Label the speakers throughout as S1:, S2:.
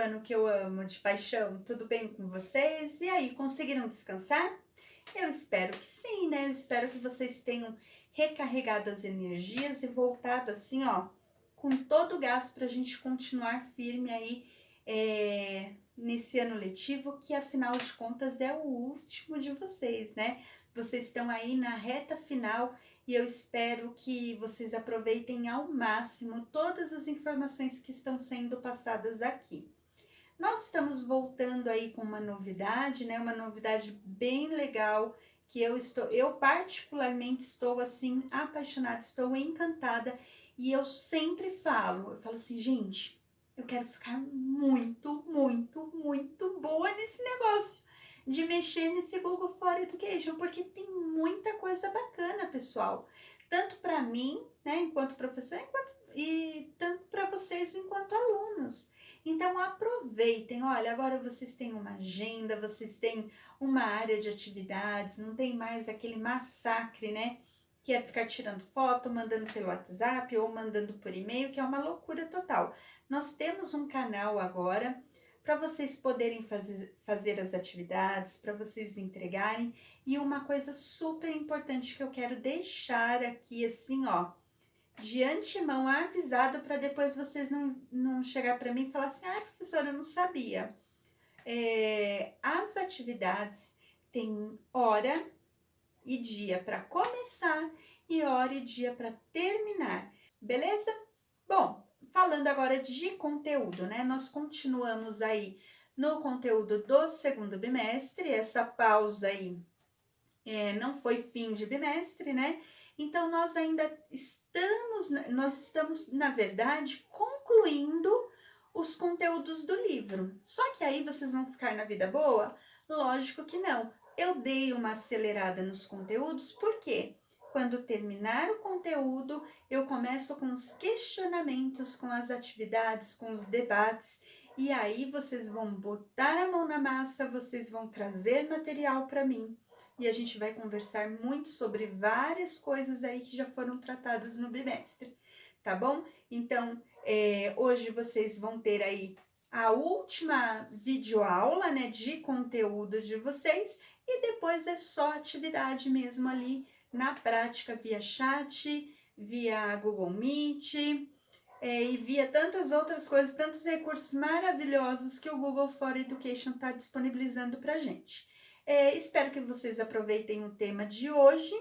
S1: ano que eu amo de paixão, tudo bem com vocês? E aí, conseguiram descansar? Eu espero que sim, né? Eu espero que vocês tenham recarregado as energias e voltado assim, ó, com todo o gás para a gente continuar firme aí nesse ano letivo, que afinal de contas é o último de vocês, né? Vocês estão aí na reta final e eu espero que vocês aproveitem ao máximo todas as informações que estão sendo passadas aqui. Nós estamos voltando aí com uma novidade, né? Uma novidade bem legal que eu particularmente estou assim apaixonada, estou encantada e eu sempre eu falo assim, gente, eu quero ficar muito, muito, muito boa nesse negócio de mexer nesse Google for Education, porque tem muita coisa bacana, pessoal. Tanto para mim, né, enquanto professora, e tanto para vocês enquanto alunos. Então aproveitem, olha, agora vocês têm uma agenda, vocês têm uma área de atividades, não tem mais aquele massacre, né? Que é ficar tirando foto, mandando pelo WhatsApp ou mandando por e-mail, que é uma loucura total. Nós temos um canal agora para vocês poderem fazer as atividades, para vocês entregarem. E uma coisa super importante que eu quero deixar aqui, assim, ó, de antemão avisado, para depois vocês não chegar para mim e falar assim, ah, professora, eu não sabia. As atividades têm hora e dia para começar e hora e dia para terminar, beleza? Bom, falando agora de conteúdo, né? Nós continuamos aí no conteúdo do segundo bimestre, essa pausa aí não foi fim de bimestre, né? Então, nós estamos, na verdade, concluindo os conteúdos do livro. Só que aí vocês vão ficar na vida boa? Lógico que não. Eu dei uma acelerada nos conteúdos, porque quando terminar o conteúdo, eu começo com os questionamentos, com as atividades, com os debates, e aí vocês vão botar a mão na massa, vocês vão trazer material para mim e a gente vai conversar muito sobre várias coisas aí que já foram tratadas no bimestre, tá bom? Então, hoje vocês vão ter aí a última videoaula, né, de conteúdos de vocês e depois é só atividade mesmo ali na prática via chat, via Google Meet, e via tantas outras coisas, tantos recursos maravilhosos que o Google for Education está disponibilizando para a gente. Espero que vocês aproveitem o tema de hoje,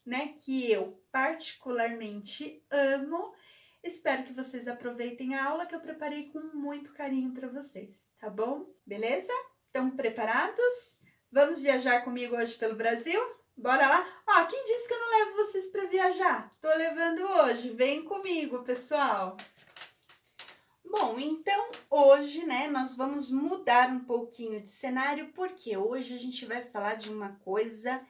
S1: né, que eu particularmente amo. Espero que vocês aproveitem a aula que eu preparei com muito carinho para vocês, tá bom? Beleza? Estão preparados? Vamos viajar comigo hoje pelo Brasil? Bora lá? Ó, quem disse que eu não levo vocês para viajar? Tô levando hoje, vem comigo, pessoal! Bom, então hoje, né, nós vamos mudar um pouquinho de cenário, porque hoje a gente vai falar de uma coisa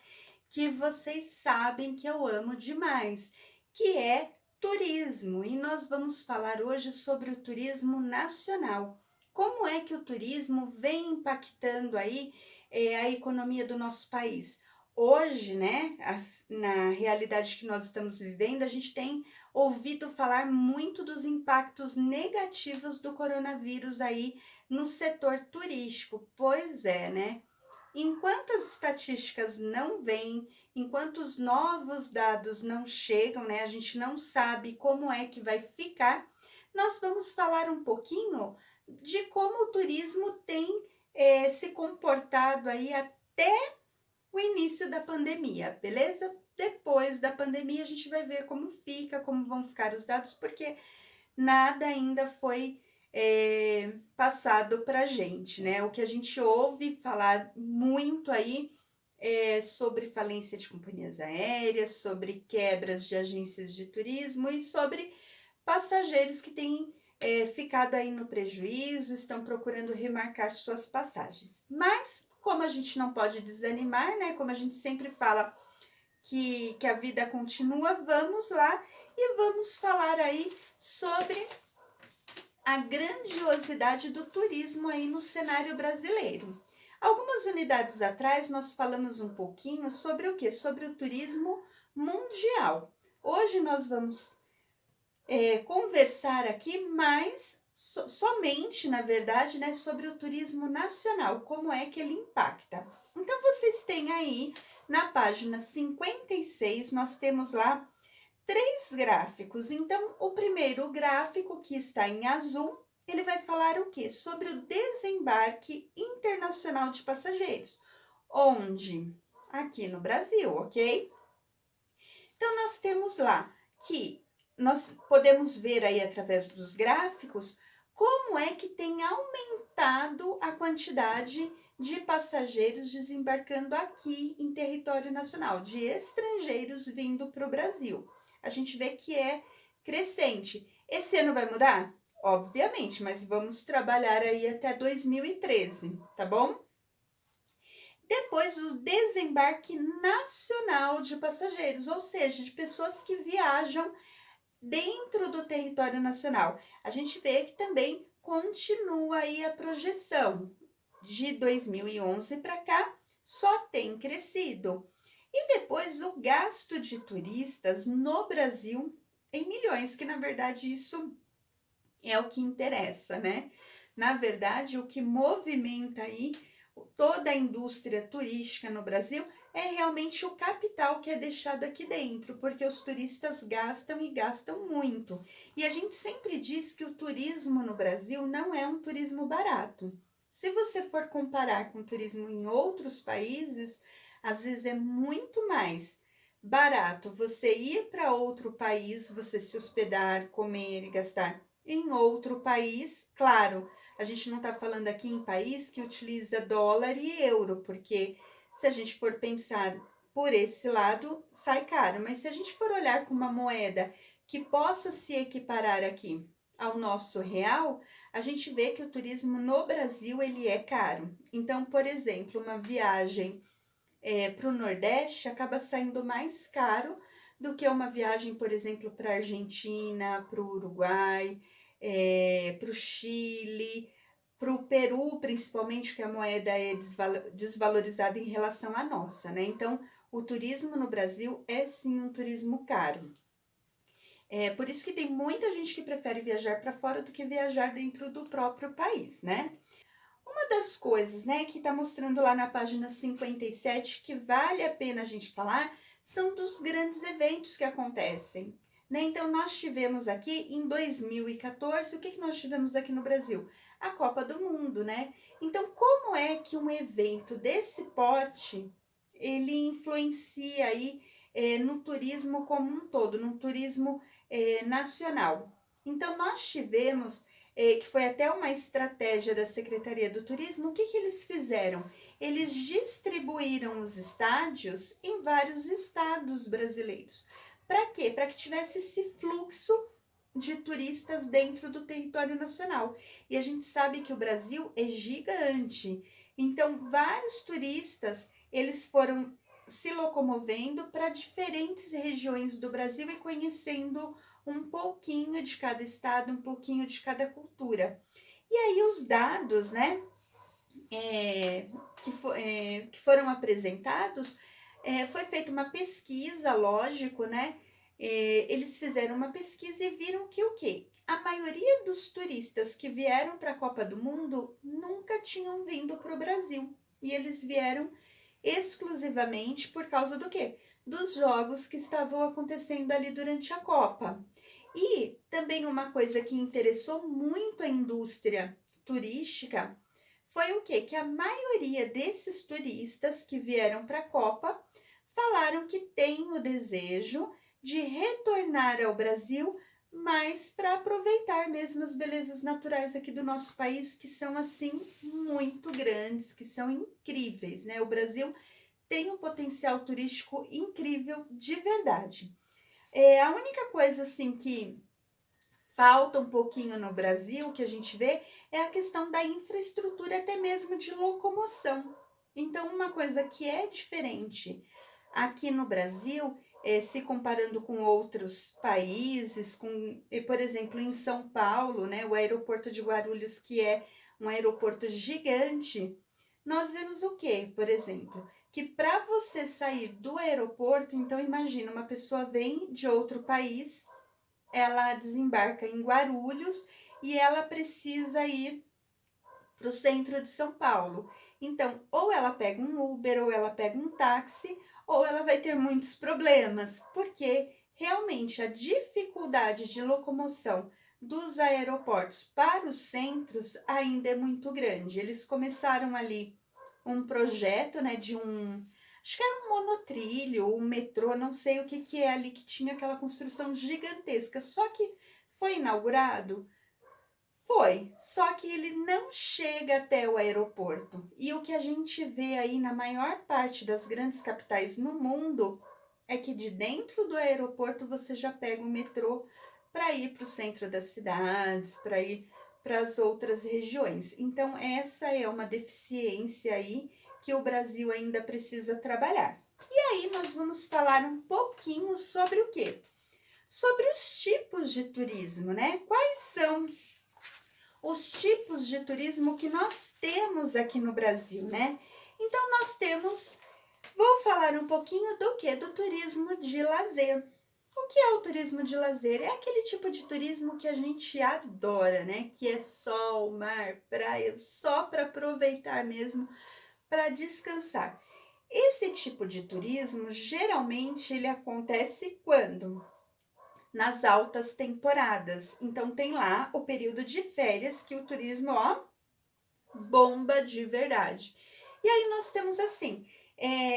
S1: que vocês sabem que eu amo demais, que é turismo. E nós vamos falar hoje sobre o turismo nacional. Como é que o turismo vem impactando aí a economia do nosso país? Hoje, né, na realidade que nós estamos vivendo, a gente tem ouvido falar muito dos impactos negativos do coronavírus aí no setor turístico. Pois é, né? Enquanto as estatísticas não vêm, enquanto os novos dados não chegam, né? A gente não sabe como é que vai ficar. Nós vamos falar um pouquinho de como o turismo tem se comportado aí até o início da pandemia, beleza? Depois da pandemia a gente vai ver como fica, como vão ficar os dados, porque nada ainda foi passado para a gente, né? O que a gente ouve falar muito aí é sobre falência de companhias aéreas, sobre quebras de agências de turismo e sobre passageiros que têm ficado aí no prejuízo, estão procurando remarcar suas passagens. Mas, como a gente não pode desanimar, né? Como a gente sempre fala que a vida continua, vamos lá e vamos falar aí sobre a grandiosidade do turismo aí no cenário brasileiro. Algumas unidades atrás nós falamos um pouquinho sobre o que? Sobre o turismo mundial. Hoje nós vamos conversar aqui mais somente, na verdade, né, sobre o turismo nacional, como é que ele impacta. Então, vocês têm aí na página 56, nós temos lá três gráficos. Então, o primeiro gráfico, que está em azul, ele vai falar o quê? Sobre o desembarque internacional de passageiros. Onde? Aqui no Brasil, ok? Então, nós temos lá que nós podemos ver aí através dos gráficos como é que tem aumentado a quantidade de passageiros desembarcando aqui em território nacional, de estrangeiros vindo para o Brasil. A gente vê que é crescente. Esse ano vai mudar? Obviamente, mas vamos trabalhar aí até 2013, tá bom? Depois, o desembarque nacional de passageiros, ou seja, de pessoas que viajam dentro do território nacional. A gente vê que também continua aí a projeção. De 2011 para cá, só tem crescido. E depois, o gasto de turistas no Brasil em milhões, que na verdade isso é o que interessa, né? Na verdade, o que movimenta aí toda a indústria turística no Brasil é realmente o capital que é deixado aqui dentro, porque os turistas gastam e gastam muito. E a gente sempre diz que o turismo no Brasil não é um turismo barato. Se você for comparar com o turismo em outros países, às vezes é muito mais barato você ir para outro país, você se hospedar, comer e gastar em outro país, claro, a gente não está falando aqui em país que utiliza dólar e euro, porque se a gente for pensar por esse lado, sai caro. Mas se a gente for olhar com uma moeda que possa se equiparar aqui ao nosso real, a gente vê que o turismo no Brasil ele é caro. Então, por exemplo, uma viagem para o Nordeste acaba saindo mais caro do que uma viagem, por exemplo, para a Argentina, para o Uruguai, para o Chile, para o Peru, principalmente, que a moeda é desvalorizada em relação à nossa, né? Então, o turismo no Brasil é sim um turismo caro. É por isso que tem muita gente que prefere viajar para fora do que viajar dentro do próprio país, né? Uma das coisas, né, que está mostrando lá na página 57 que vale a pena a gente falar são dos grandes eventos que acontecem. Né? Então, nós tivemos aqui em 2014, o que nós tivemos aqui no Brasil? A Copa do Mundo, né? Então, como é que um evento desse porte, ele influencia aí no turismo como um todo, no turismo nacional? Então, nós tivemos que foi até uma estratégia da Secretaria do Turismo, o que eles fizeram? Eles distribuíram os estádios em vários estados brasileiros. Para quê? Para que tivesse esse fluxo de turistas dentro do território nacional. E a gente sabe que o Brasil é gigante. Então, vários turistas, eles foram se locomovendo para diferentes regiões do Brasil e conhecendo um pouquinho de cada estado, um pouquinho de cada cultura. E aí os dados, né, que foram apresentados, foi feita uma pesquisa, lógico, né, eles fizeram uma pesquisa e viram que o quê? A maioria dos turistas que vieram para a Copa do Mundo nunca tinham vindo para o Brasil. E eles vieram exclusivamente por causa do quê? Dos jogos que estavam acontecendo ali durante a Copa. E também uma coisa que interessou muito a indústria turística foi o quê? Que a maioria desses turistas que vieram para a Copa falaram que tem o desejo de retornar ao Brasil, mas para aproveitar mesmo as belezas naturais aqui do nosso país, que são assim muito grandes, que são incríveis, né? O Brasil tem um potencial turístico incrível de verdade. A única coisa assim que falta um pouquinho no Brasil, que a gente vê, é a questão da infraestrutura, até mesmo de locomoção. Então, uma coisa que é diferente aqui no Brasil, se comparando com outros países, por exemplo, em São Paulo, né, o aeroporto de Guarulhos, que é um aeroporto gigante, nós vemos o que, por exemplo? Que para você sair do aeroporto, então imagina, uma pessoa vem de outro país, ela desembarca em Guarulhos e ela precisa ir para o centro de São Paulo. Então, ou ela pega um Uber, ou ela pega um táxi, ou ela vai ter muitos problemas, porque realmente a dificuldade de locomoção dos aeroportos para os centros ainda é muito grande. Eles começaram ali um projeto, né, de acho que era um monotrilho, um metrô, não sei o que que é ali, que tinha aquela construção gigantesca. Só que foi inaugurado, foi, só que ele não chega até o aeroporto. E o que a gente vê aí na maior parte das grandes capitais no mundo é que de dentro do aeroporto você já pega o metrô para ir para o centro das cidades, para ir para as outras regiões. Então, essa é uma deficiência aí que o Brasil ainda precisa trabalhar. E aí nós vamos falar um pouquinho sobre o quê? Sobre os tipos de turismo, né? Quais são os tipos de turismo que nós temos aqui no Brasil, né? Então, nós temos, vou falar um pouquinho do que? Do turismo de lazer. O que é o turismo de lazer? É aquele tipo de turismo que a gente adora, né? Que é sol, mar, praia, só para aproveitar mesmo, para descansar. Esse tipo de turismo, geralmente, ele acontece quando? Nas altas temporadas. Então tem lá o período de férias que o turismo, ó, bomba de verdade. E aí nós temos assim,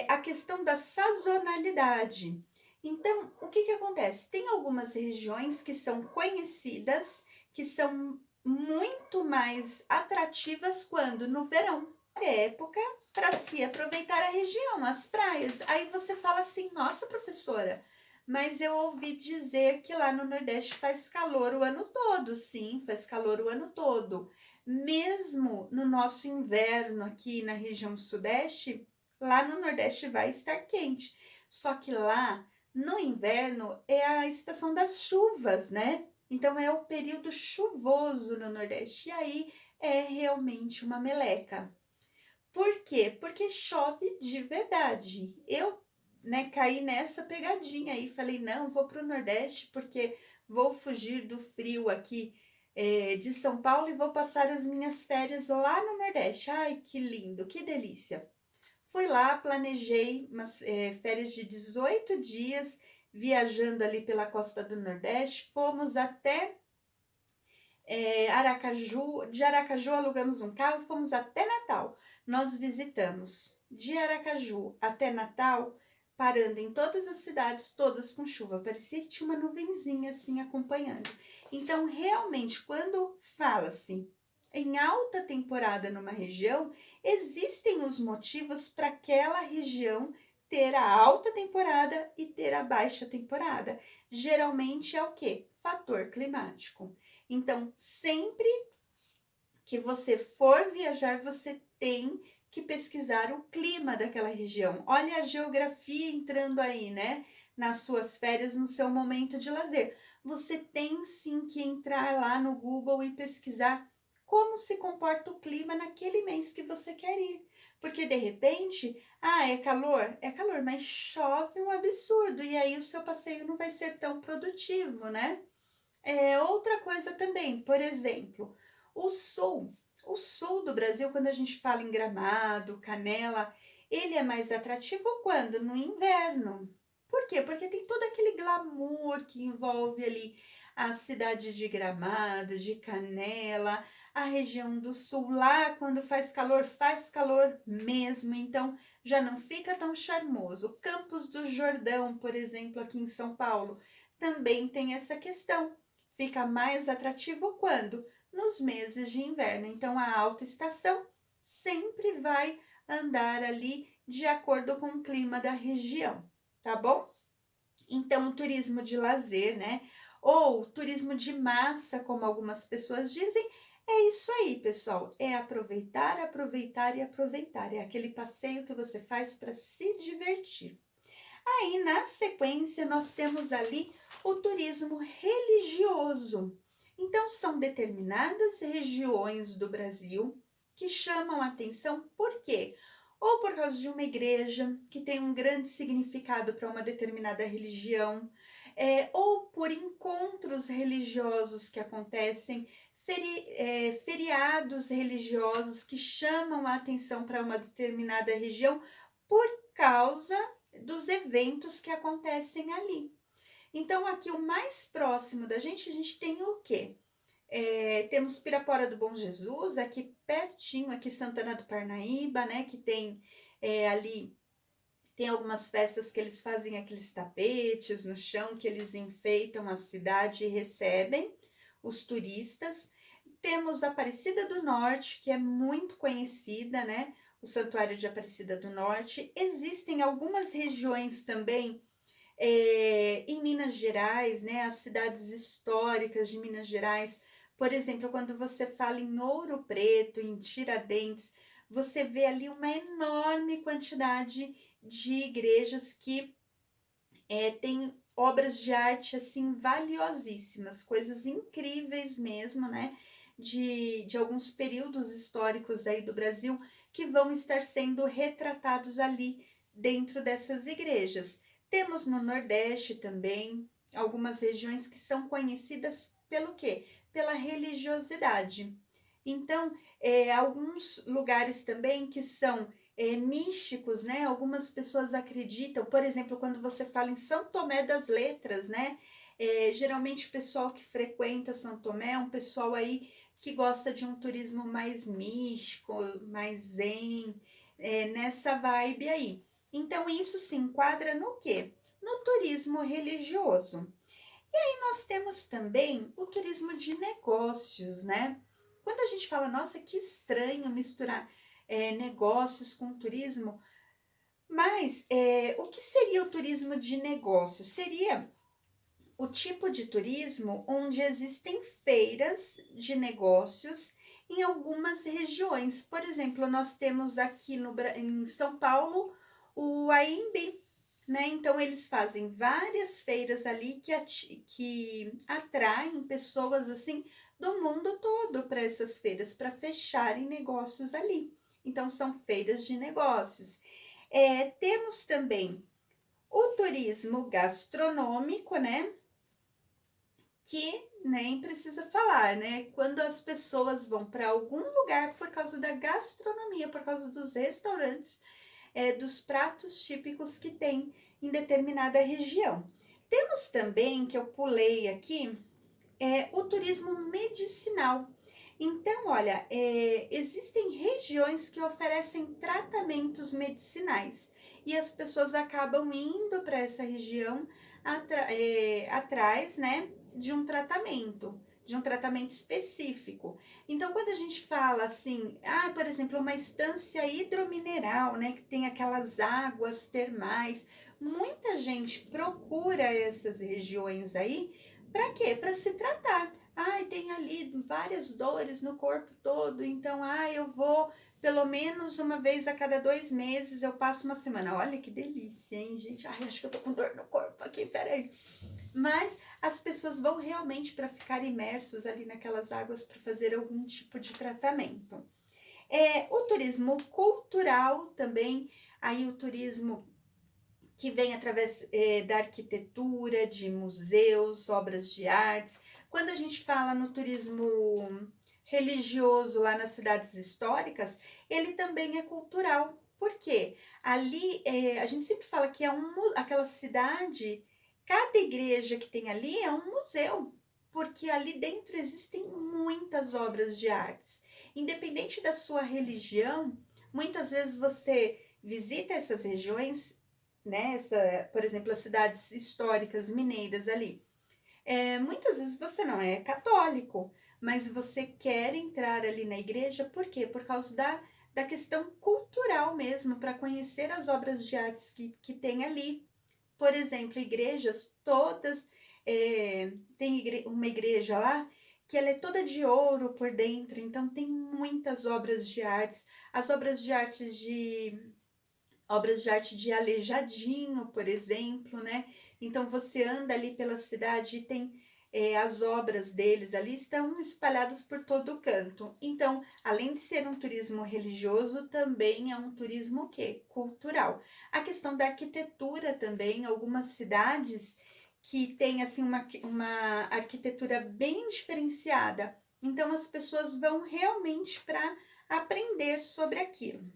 S1: a questão da sazonalidade. Então, o que que acontece? Tem algumas regiões que são conhecidas, que são muito mais atrativas quando no verão. É época para se aproveitar a região, as praias. Aí você fala assim: nossa, professora, mas eu ouvi dizer que lá no Nordeste faz calor o ano todo. Sim, faz calor o ano todo. Mesmo no nosso inverno aqui na região Sudeste, lá no Nordeste vai estar quente. Só que lá no inverno é a estação das chuvas, né? Então é o período chuvoso no Nordeste. E aí é realmente uma meleca. Por quê? Porque chove de verdade. Eu, né, caí nessa pegadinha aí, falei, não, vou para o Nordeste porque vou fugir do frio aqui de São Paulo e vou passar as minhas férias lá no Nordeste. Ai, que lindo, que delícia. Fui lá, planejei umas férias de 18 dias, viajando ali pela costa do Nordeste, fomos até Aracaju. De Aracaju alugamos um carro, fomos até Natal. Nós visitamos de Aracaju até Natal, parando em todas as cidades, todas com chuva. Parecia que tinha uma nuvenzinha assim acompanhando. Então, realmente, quando fala-se em alta temporada numa região, existem os motivos para aquela região ter a alta temporada e ter a baixa temporada. Geralmente é o quê? Fator climático. Então, sempre que você for viajar, você tem que pesquisar o clima daquela região. Olha a geografia entrando aí, né? Nas suas férias, no seu momento de lazer. Você tem sim que entrar lá no Google e pesquisar como se comporta o clima naquele mês que você quer ir. Porque de repente, é calor, mas chove um absurdo e aí o seu passeio não vai ser tão produtivo, né? Outra coisa também, por exemplo, o sul. O sul do Brasil, quando a gente fala em Gramado, Canela, ele é mais atrativo quando? No inverno. Por quê? Porque tem todo aquele glamour que envolve ali a cidade de Gramado, de Canela, a região do sul. Lá, quando faz calor mesmo, então já não fica tão charmoso. Campos do Jordão, por exemplo, aqui em São Paulo, também tem essa questão. Fica mais atrativo quando? Nos meses de inverno. Então, a alta estação sempre vai andar ali de acordo com o clima da região, tá bom? Então, o turismo de lazer, né? Ou turismo de massa, como algumas pessoas dizem, é isso aí, pessoal. É aproveitar, aproveitar e aproveitar. É aquele passeio que você faz para se divertir. Aí, na sequência, nós temos ali o turismo religioso. Então, são determinadas regiões do Brasil que chamam a atenção, por quê? Ou por causa de uma igreja que tem um grande significado para uma determinada religião, ou por encontros religiosos que acontecem, feriados religiosos que chamam a atenção para uma determinada região por causa dos eventos que acontecem ali. Então, aqui o mais próximo da gente, a gente tem o quê? Temos Pirapora do Bom Jesus, aqui pertinho, aqui Santana do Parnaíba, né? Que tem ali, tem algumas festas que eles fazem aqueles tapetes no chão, que eles enfeitam a cidade e recebem os turistas. Temos Aparecida do Norte, que é muito conhecida, né? O Santuário de Aparecida do Norte. Existem algumas regiões também em Minas Gerais, né? As cidades históricas de Minas Gerais. Por exemplo, quando você fala em Ouro Preto, em Tiradentes, você vê ali uma enorme quantidade de igrejas que têm obras de arte assim valiosíssimas, coisas incríveis mesmo, né? De alguns períodos históricos aí do Brasil que vão estar sendo retratados ali dentro dessas igrejas. Temos no Nordeste também algumas regiões que são conhecidas pelo quê? Pela religiosidade. Então, alguns lugares também que são místicos, né? Algumas pessoas acreditam, por exemplo, quando você fala em São Tomé das Letras, né? Geralmente o pessoal que frequenta São Tomé é um pessoal aí que gosta de um turismo mais místico, mais zen, nessa vibe aí. Então, isso se enquadra no quê? No turismo religioso. E aí nós temos também o turismo de negócios, né? Quando a gente fala, nossa, que estranho misturar negócios com turismo, mas o que seria o turismo de negócios? Seria o tipo de turismo onde existem feiras de negócios em algumas regiões. Por exemplo, nós temos aqui em São Paulo o AIMB, né? Então, eles fazem várias feiras ali que atraem pessoas assim do mundo todo para essas feiras, para fecharem negócios ali. Então, são feiras de negócios. Temos também o turismo gastronômico, né? Que nem precisa falar, né? Quando as pessoas vão para algum lugar por causa da gastronomia, por causa dos restaurantes, dos pratos típicos que tem em determinada região. Temos também, que eu pulei aqui, o turismo medicinal. Então, olha, existem regiões que oferecem tratamentos medicinais e as pessoas acabam indo para essa região atrás, né, de um tratamento específico. Então, quando a gente fala assim, por exemplo, uma estância hidromineral, né, que tem aquelas águas termais, muita gente procura essas regiões aí para quê? Para se tratar. Tem ali várias dores no corpo todo, então, eu vou pelo menos uma vez a cada 2 meses, eu passo uma semana. Olha que delícia, hein, gente? Acho que eu tô com dor no corpo aqui, peraí. Mas as pessoas vão realmente para ficar imersos ali naquelas águas para fazer algum tipo de tratamento. O turismo cultural também, aí o turismo que vem através da arquitetura, de museus, obras de artes. Quando a gente fala no turismo religioso lá nas cidades históricas, ele também é cultural. Por quê? Ali, a gente sempre fala que aquela cidade, cada igreja que tem ali é um museu, porque ali dentro existem muitas obras de artes. Independente da sua religião, muitas vezes você visita essas regiões, né? Por exemplo, as cidades históricas mineiras ali. Muitas vezes você não é católico, mas você quer entrar ali na igreja, por quê? Por causa da questão cultural mesmo, para conhecer as obras de artes que tem ali. Por exemplo, igrejas todas, tem uma igreja lá que ela é toda de ouro por dentro, então tem muitas obras de artes, as obras de arte de Aleijadinho, por exemplo, né? Então você anda ali pela cidade e tem as obras deles ali estão espalhadas por todo o canto. Então, além de ser um turismo religioso, também é um turismo o quê? Cultural. A questão da arquitetura também, algumas cidades que têm assim uma arquitetura bem diferenciada, Então as pessoas vão realmente para aprender sobre aquilo.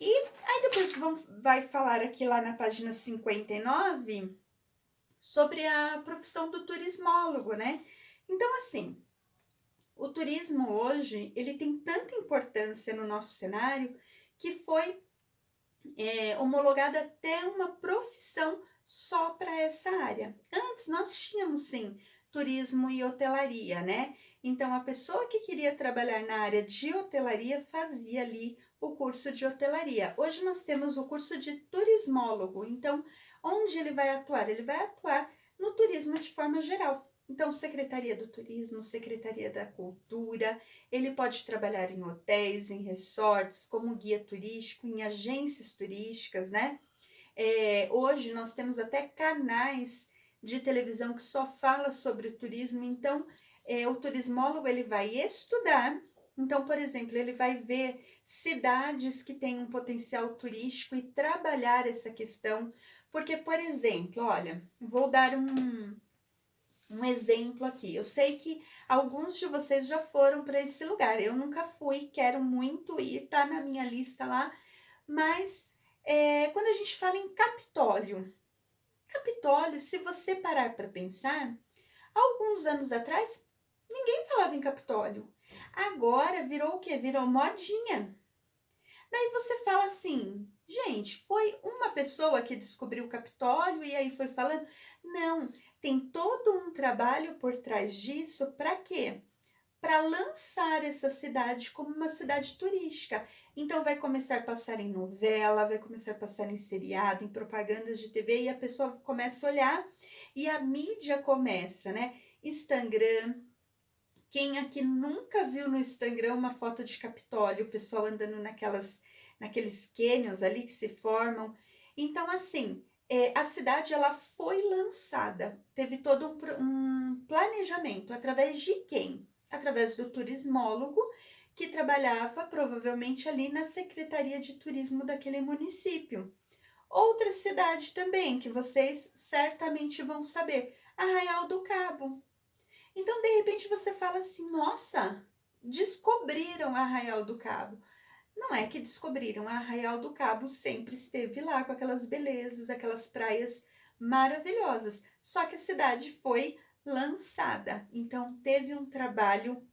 S1: E aí depois vai falar aqui lá na página 59 sobre a profissão do turismólogo, né? Então, assim, o turismo hoje, ele tem tanta importância no nosso cenário que foi homologada até uma profissão só para essa área. Antes nós tínhamos sim turismo e hotelaria, né? Então a pessoa que queria trabalhar na área de hotelaria fazia ali o curso de hotelaria. Hoje nós temos o curso de turismólogo. Então, onde ele vai atuar? Ele vai atuar no turismo de forma geral. Então, Secretaria do Turismo, Secretaria da Cultura, ele pode trabalhar em hotéis, em resorts, como guia turístico, em agências turísticas, né? Hoje nós temos até canais de televisão que só fala sobre o turismo, então o turismólogo ele vai estudar, então, por exemplo, ele vai ver cidades que têm um potencial turístico e trabalhar essa questão, porque, por exemplo, olha, vou dar um exemplo aqui. Eu sei que alguns de vocês já foram para esse lugar. Eu nunca fui, quero muito ir, tá na minha lista lá. Mas quando a gente fala em Capitólio, Capitólio, se você parar para pensar, alguns anos atrás, ninguém falava em Capitólio. Agora virou o quê? Virou modinha. Daí você fala assim, gente, foi uma pessoa que descobriu o Capitólio e aí foi falando? Não, tem todo um trabalho por trás disso, para quê? Para lançar essa cidade como uma cidade turística. Então vai começar a passar em novela, vai começar a passar em seriado, em propagandas de TV e a pessoa começa a olhar e a mídia começa, né? Instagram. Quem aqui nunca viu no Instagram uma foto de Capitólio, o pessoal andando naqueles canyons ali que se formam? Então, assim, a cidade ela foi lançada, teve todo um planejamento através de quem? Através do turismólogo que trabalhava provavelmente ali na Secretaria de Turismo daquele município. Outra cidade também que vocês certamente vão saber, Arraial do Cabo. Então, de repente, você fala assim: nossa, descobriram Arraial do Cabo. Não é que descobriram, Arraial do Cabo sempre esteve lá com aquelas belezas, aquelas praias maravilhosas. Só que a cidade foi lançada. Então, teve um trabalho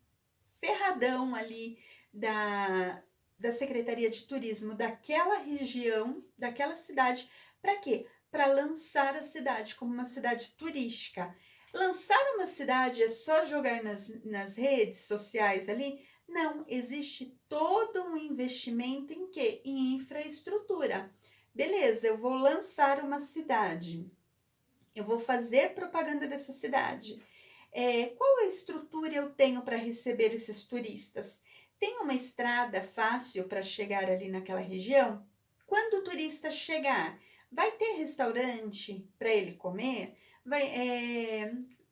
S1: ferradão ali da Secretaria de Turismo daquela região, daquela cidade. Para quê? Para lançar a cidade como uma cidade turística. Lançar uma cidade é só jogar nas redes sociais ali? Não, existe todo um investimento em quê? Em infraestrutura. Beleza, eu vou lançar uma cidade. Eu vou fazer propaganda dessa cidade. Qual a estrutura eu tenho para receber esses turistas? Tem uma estrada fácil para chegar ali naquela região? Quando o turista chegar, vai ter restaurante para ele comer?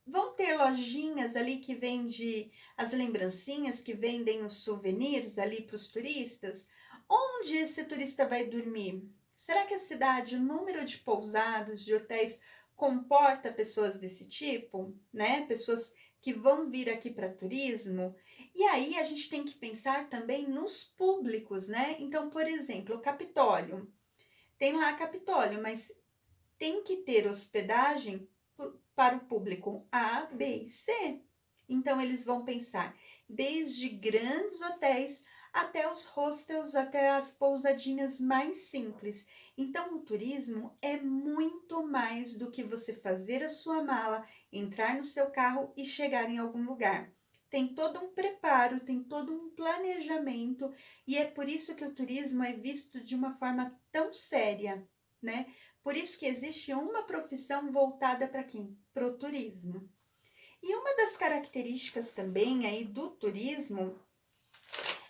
S1: Vão ter lojinhas ali que vendem as lembrancinhas, que vendem os souvenirs ali para os turistas? Onde esse turista vai dormir? Será que a cidade, o número de pousadas, de hotéis, comporta pessoas desse tipo, né? Pessoas que vão vir aqui para turismo. E aí a gente tem que pensar também nos públicos, né? Então, por exemplo, o Capitólio. Tem lá Capitólio, mas tem que ter hospedagem para o público A, B e C. Então, eles vão pensar desde grandes hotéis até os hostels, até as pousadinhas mais simples. Então, o turismo é muito mais do que você fazer a sua mala, entrar no seu carro e chegar em algum lugar. Tem todo um preparo, tem todo um planejamento, e é por isso que o turismo é visto de uma forma tão séria, né? Por isso que existe uma profissão voltada para quem? Para o turismo. E uma das características também aí do turismo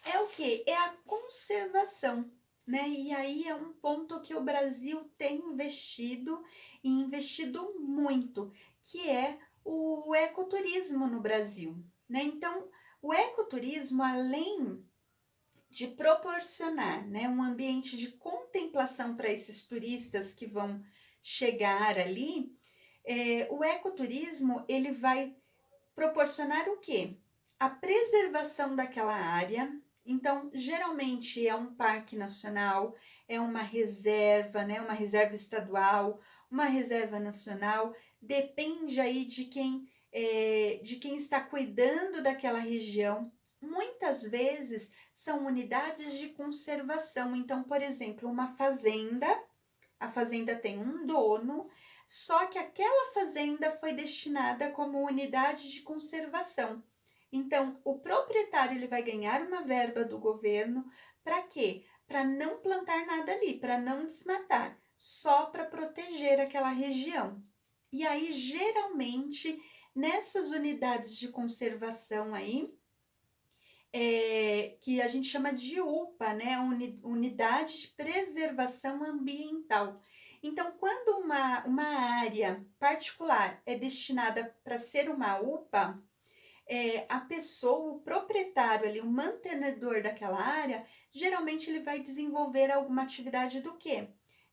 S1: é o que? É a conservação, né? E aí é um ponto que o Brasil tem investido e investido muito, que é o ecoturismo no Brasil, né? Então, o ecoturismo, além de proporcionar, né, um ambiente de contemplação para esses turistas que vão chegar ali, o ecoturismo ele vai proporcionar o quê? a preservação daquela área. Então, geralmente é um parque nacional, é uma reserva, né? Uma reserva estadual, uma reserva nacional. Depende aí de quem está cuidando daquela região. Muitas vezes são unidades de conservação. Então, por exemplo, uma fazenda, a fazenda tem um dono, só que aquela fazenda foi destinada como unidade de conservação. Então, o proprietário ele vai ganhar uma verba do governo para quê? Para não plantar nada ali, para não desmatar, só para proteger aquela região. E aí, geralmente, nessas unidades de conservação aí, que a gente chama de UPA, né? Unidade de Preservação Ambiental. Então, quando uma área particular é destinada para ser uma UPA, a pessoa, o proprietário ali, o mantenedor daquela área, geralmente ele vai desenvolver alguma atividade do quê?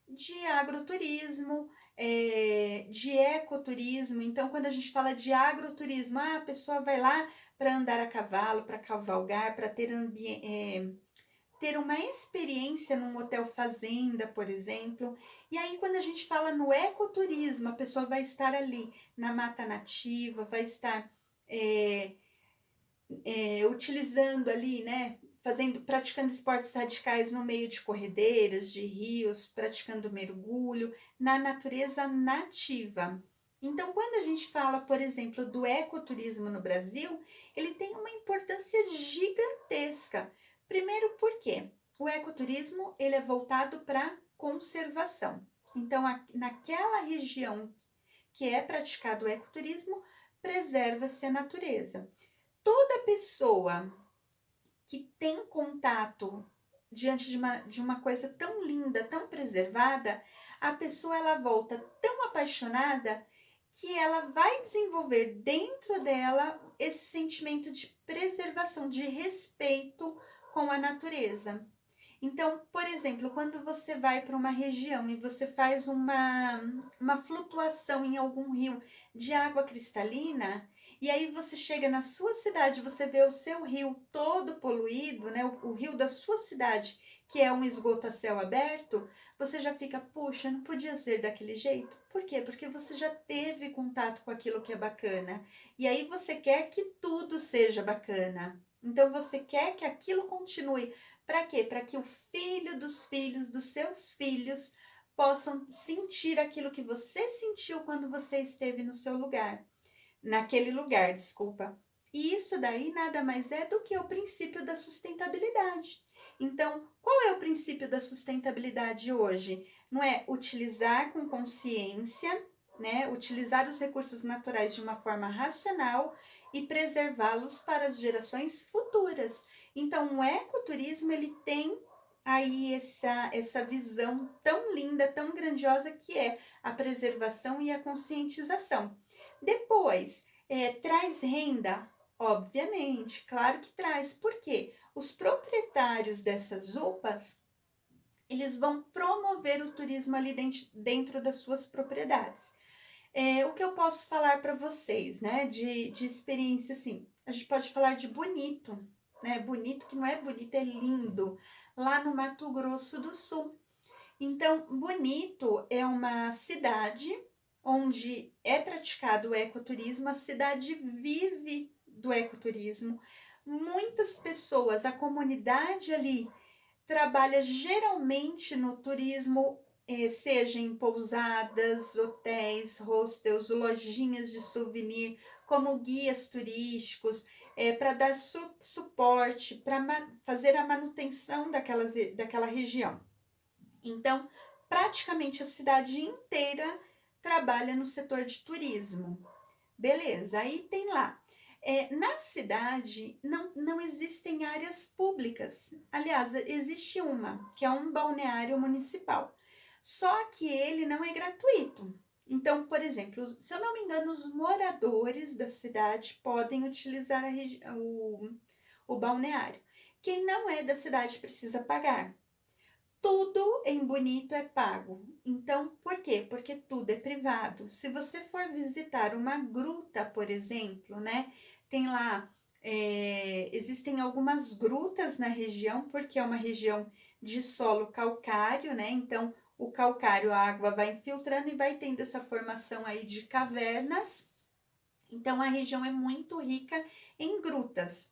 S1: De agroturismo, de ecoturismo. Então, quando a gente fala de agroturismo, a pessoa vai lá para andar a cavalo, para cavalgar, para ter uma experiência num hotel fazenda, por exemplo. E aí, quando a gente fala no ecoturismo, a pessoa vai estar ali na mata nativa, vai estar utilizando ali, né? Praticando esportes radicais no meio de corredeiras, de rios, praticando mergulho, na natureza nativa. Então, quando a gente fala, por exemplo, do ecoturismo no Brasil, ele tem uma importância gigantesca. Primeiro, porque o ecoturismo ele é voltado para conservação. Então, naquela região que é praticado o ecoturismo, preserva-se a natureza. Toda pessoa que tem contato diante de uma coisa tão linda, tão preservada, a pessoa ela volta tão apaixonada que ela vai desenvolver dentro dela esse sentimento de preservação, de respeito com a natureza. Então, por exemplo, quando você vai para uma região e você faz uma flutuação em algum rio de água cristalina, e aí você chega na sua cidade, você vê o seu rio todo poluído, né? O rio da sua cidade, que é um esgoto a céu aberto, você já fica, puxa, não podia ser daquele jeito. Por quê? Porque você já teve contato com aquilo que é bacana. E aí você quer que tudo seja bacana. Então você quer que aquilo continue. Para quê? Para que o filho dos filhos dos seus filhos possam sentir aquilo que você sentiu quando você esteve no seu lugar, naquele lugar, desculpa. E isso daí nada mais é do que o princípio da sustentabilidade. Então, qual é o princípio da sustentabilidade hoje? Não é utilizar com consciência, né? Utilizar os recursos naturais de uma forma racional e preservá-los para as gerações futuras. Então, o ecoturismo ele tem aí essa visão tão linda, tão grandiosa que é a preservação e a conscientização. Depois, traz renda? Obviamente, claro que traz. Por quê? Os proprietários dessas UPAs, eles vão promover o turismo ali dentro das suas propriedades. O que eu posso falar para vocês, né, de experiência, assim, a gente pode falar de Bonito, né, Bonito que não é bonito, é lindo, lá no Mato Grosso do Sul. Então, Bonito é uma cidade onde é praticado o ecoturismo, a cidade vive do ecoturismo. Muitas pessoas, a comunidade ali trabalha geralmente no turismo, seja em pousadas, hotéis, hostels, lojinhas de souvenir, como guias turísticos, para dar suporte, para fazer a manutenção daquela região. Então, praticamente a cidade inteira trabalha no setor de turismo. Beleza, aí tem lá. Na cidade não existem áreas públicas. Aliás, existe uma, que é um balneário municipal. Só que ele não é gratuito. Então, por exemplo, se eu não me engano, os moradores da cidade podem utilizar o balneário. Quem não é da cidade precisa pagar. Tudo em Bonito é pago. Então, por quê? Porque tudo é privado. Se você for visitar uma gruta, por exemplo, né? Tem lá Existem algumas grutas na região, porque é uma região de solo calcário, né? Então, o calcário, a água vai infiltrando e vai tendo essa formação aí de cavernas. Então, a região é muito rica em grutas.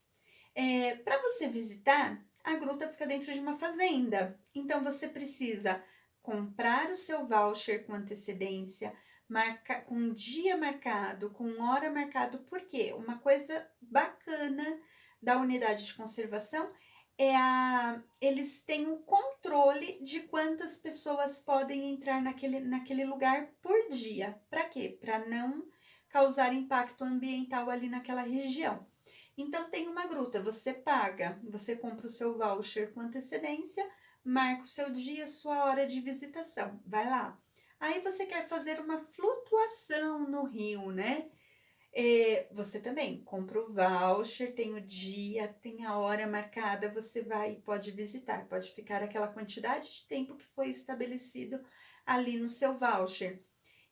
S1: Para você visitar, a gruta fica dentro de uma fazenda. Então, você precisa comprar o seu voucher com antecedência, com dia marcado, com hora marcado. Por quê? Uma coisa bacana da unidade de conservação eles têm o controle de quantas pessoas podem entrar naquele lugar por dia. Para quê? Para não causar impacto ambiental ali naquela região. Então, tem uma gruta, você paga, você compra o seu voucher com antecedência, marca o seu dia, sua hora de visitação, vai lá. Aí você quer fazer uma flutuação no rio, né? Você também compra o voucher, tem o dia, tem a hora marcada, você vai e pode visitar, pode ficar aquela quantidade de tempo que foi estabelecido ali no seu voucher.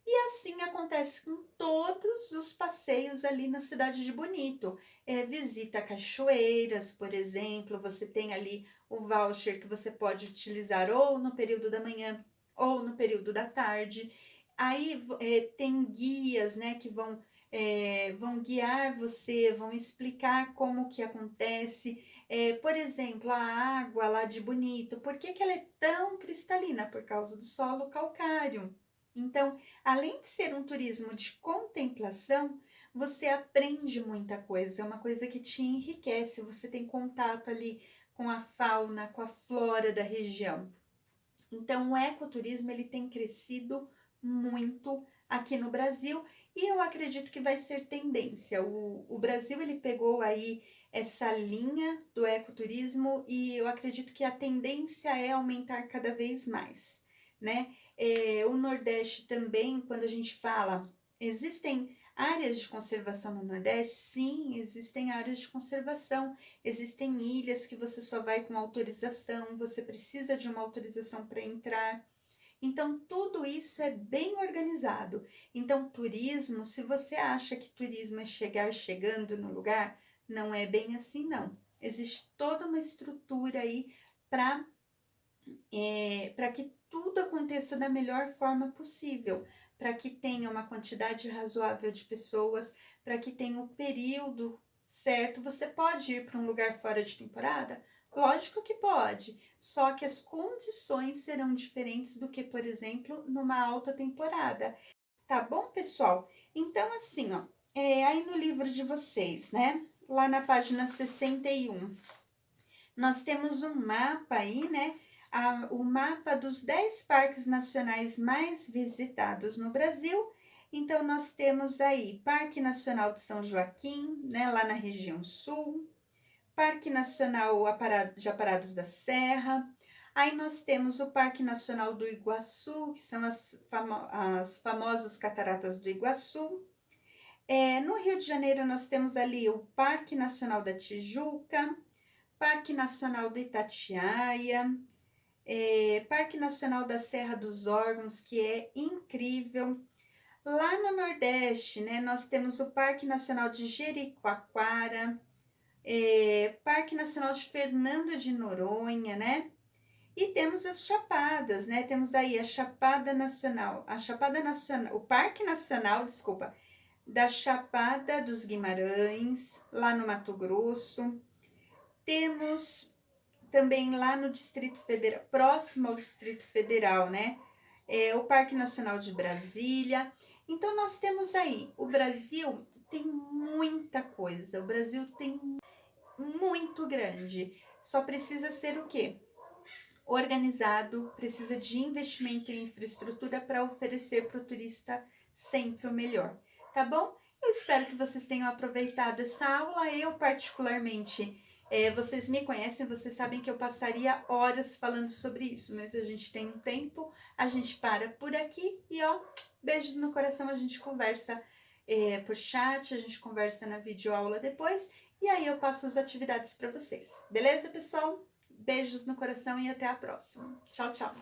S1: E assim acontece com todos os passeios ali na cidade de Bonito. Visita cachoeiras, por exemplo, você tem ali o voucher que você pode utilizar ou no período da manhã ou no período da tarde. Aí tem guias, né, que vão guiar você, vão explicar como que acontece. Por exemplo, a água lá de Bonito, por que ela é tão cristalina? Por causa do solo calcário. Então, além de ser um turismo de contemplação, você aprende muita coisa, é uma coisa que te enriquece, você tem contato ali com a fauna, com a flora da região. Então, o ecoturismo ele tem crescido muito aqui no Brasil e eu acredito que vai ser tendência. O Brasil ele pegou aí essa linha do ecoturismo e eu acredito que a tendência é aumentar cada vez mais, né? O Nordeste também, quando a gente fala, existem áreas de conservação no Nordeste? Sim, existem áreas de conservação. Existem ilhas que você só vai com autorização, você precisa de uma autorização para entrar. Então, tudo isso é bem organizado. Então, turismo, se você acha que turismo é chegar chegando no lugar, não é bem assim, não. Existe toda uma estrutura aí para que tudo aconteça da melhor forma possível, para que tenha uma quantidade razoável de pessoas, para que tenha o período certo. Você pode ir para um lugar fora de temporada? Lógico que pode, só que as condições serão diferentes do que, por exemplo, numa alta temporada. Tá bom, pessoal? Então, assim, ó, aí no livro de vocês, né? Lá na página 61, nós temos um mapa aí, né? O mapa dos 10 parques nacionais mais visitados no Brasil. Então, nós temos aí Parque Nacional de São Joaquim, né, lá na região sul, Parque Nacional de Aparados da Serra. Aí nós temos o Parque Nacional do Iguaçu, que são as famosas Cataratas do Iguaçu. No Rio de Janeiro, nós temos ali o Parque Nacional da Tijuca, Parque Nacional do Itatiaia, Parque Nacional da Serra dos Órgãos, que é incrível. Lá no Nordeste, né, nós temos o Parque Nacional de Jericoacoara, Parque Nacional de Fernando de Noronha, né? E temos as chapadas, né? Temos aí a Chapada Nacional, o Parque Nacional, desculpa, da Chapada dos Guimarães, lá no Mato Grosso. Temos também lá no Distrito Federal, próximo ao Distrito Federal, né? O Parque Nacional de Brasília. Então, nós temos aí, o Brasil tem muita coisa, o Brasil tem muito grande, só precisa ser o quê? Organizado, precisa de investimento em infraestrutura para oferecer para o turista sempre o melhor, tá bom? Eu espero que vocês tenham aproveitado essa aula. Eu, particularmente, vocês me conhecem, vocês sabem que eu passaria horas falando sobre isso, mas a gente tem um tempo, a gente para por aqui e ó, beijos no coração, a gente conversa por chat, a gente conversa na videoaula depois e aí eu passo as atividades para vocês, beleza, pessoal? Beijos no coração e até a próxima. Tchau, tchau.